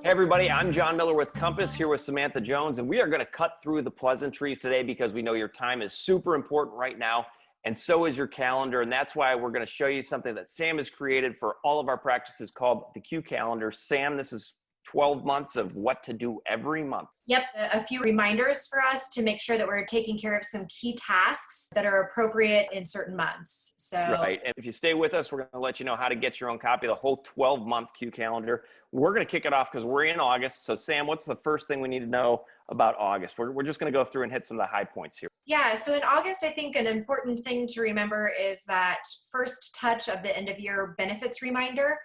Hey everybody, I'm John Miller with Compass here with Samantha Jones, and we are going to cut through the pleasantries today because we know your time is super important right now, and so is your calendar, and that's why we're going to show you something that Sam has created for all of our practices called the Q Calendar. Sam, this is 12 months of what to do every month. Yep, a few reminders for us to make sure that we're taking care of some key tasks that are appropriate in certain months. Right, and if you stay with us, we're going to let you know how to get your own copy of the whole 12-month Q Calendar. We're going to kick it off because we're in August. So Sam, what's the first thing we need to know about August? We're just going to go through and hit some of the high points here. Yeah, so in August, I think an important thing to remember is that first touch of the end of year benefits reminder.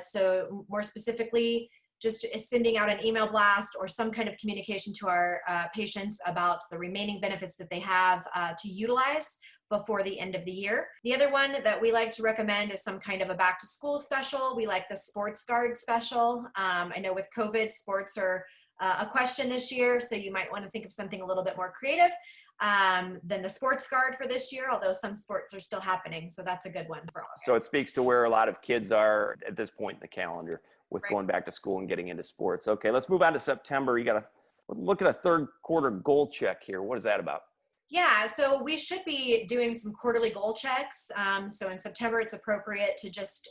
So more specifically, just sending out an email blast or some kind of communication to our patients about the remaining benefits that they have to utilize before the end of the year. The other one that we like to recommend is some kind of a back to school special. We like the Sports Guard special. I know with COVID, sports are a question this year, so you might want to think of something a little bit more creative than the Sports Guard for this year, although some sports are still happening, so that's a good one for all. So it speaks to where a lot of kids are at this point in the calendar with going back to school and getting into sports. Okay, let's move on to September. You got to look at a third quarter goal check here. What is that about? Yeah, so we should be doing some quarterly goal checks. So in September, it's appropriate to just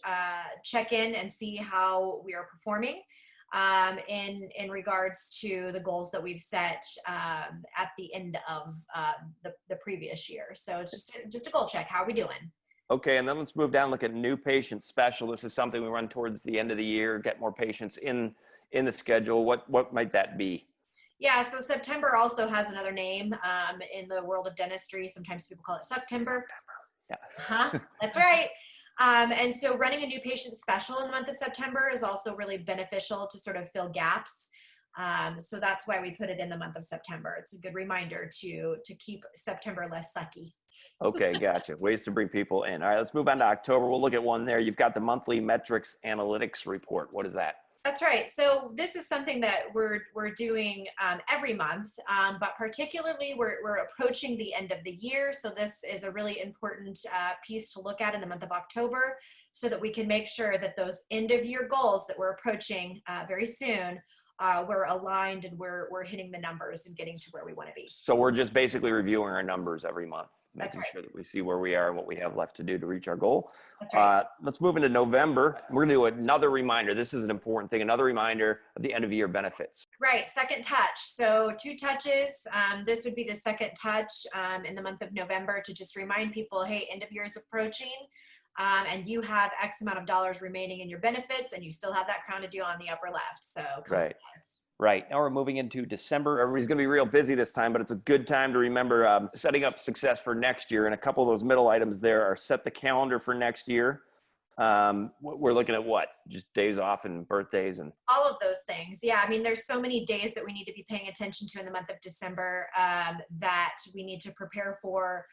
check in and see how we are performing in regards to the goals that we've set at the end of the previous year. So it's just a goal check. How are we doing? Okay, and then let's move down and look at new patient special. This is something we run towards the end of the year, get more patients in the schedule. What might that be? Yeah, so September also has another name in the world of dentistry. Sometimes people call it September. Yeah. That's right. And so running a new patient special in the month of September is also really beneficial to sort of fill gaps. So that's why we put it in the month of September. It's a good reminder to keep September less sucky. Okay, gotcha. Ways to bring people in. All right, let's move on to October. We'll look at one there. You've got the monthly metrics analytics report. What is that? That's right. So this is something that we're doing every month, but particularly we're approaching the end of the year. So this is a really important piece to look at in the month of October so that we can make sure that those end of year goals that we're approaching very soon, we're aligned and we're hitting the numbers and getting to where we want to be. So we're just basically reviewing our numbers every month, making right. sure that we see where we are and what we have left to do to reach our goal. That's right. Let's move into November. We're going to do another reminder. This is an important thing, another reminder of the end of year benefits. Right, second touch. So 2 touches. This would be the second touch in the month of November to just remind people, hey, end of year is approaching. And you have X amount of dollars remaining in your benefits, and you still have that crown to do on the upper left. So Right. Now we're moving into December. Everybody's going to be real busy this time, but it's a good time to remember setting up success for next year. And a couple of those middle items there are set the calendar for next year. We're looking at what? Just days off and birthdays and all of those things. Yeah. I mean, there's so many days that we need to be paying attention to in the month of December that we need to prepare for.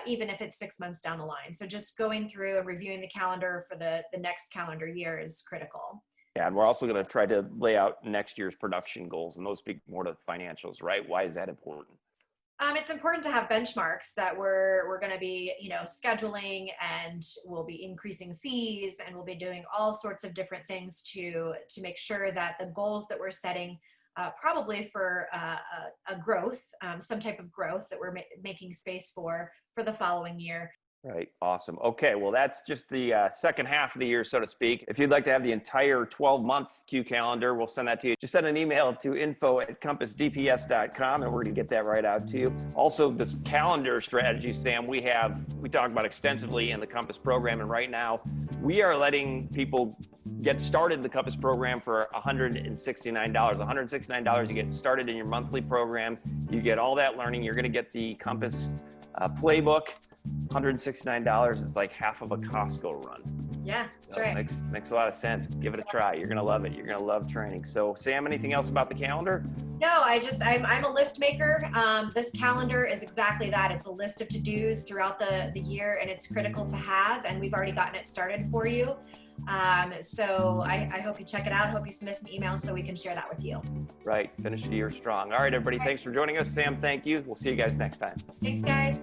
Even if it's 6 months down the line. So just going through and reviewing the calendar for the next calendar year is critical. Yeah, and we're also going to try to lay out next year's production goals, and those speak more to financials, right? Why is that important? It's important to have benchmarks that we're going to be, scheduling, and we'll be increasing fees, and we'll be doing all sorts of different things to make sure that the goals that we're setting probably for a growth, some type of growth that we're making space for the following year. Right. Awesome. Okay. Well, that's just the second half of the year, so to speak. If you'd like to have the entire 12-month Q Calendar, we'll send that to you. Just send an email to info@compassdps.com, and we're going to get that right out to you. Also, this calendar strategy, Sam, we talk about extensively in the Compass program, and right now we are letting people get started in the Compass program for $169. $169, you get started in your monthly program. You get all that learning. You're going to get the Compass playbook. $169 is like half of a Costco run. Yeah, that's so right. Makes a lot of sense. Give it a try. You're going to love it. You're going to love training. So Sam, anything else about the calendar? No, I'm a list maker. This calendar is exactly that. It's a list of to-dos throughout the year, and it's critical to have, and we've already gotten it started for you. So I hope you check it out. Hope you send us an email so we can share that with you. Right. Finish the year strong. All right, everybody. Thanks for joining us. Sam, thank you. We'll see you guys next time. Thanks, guys.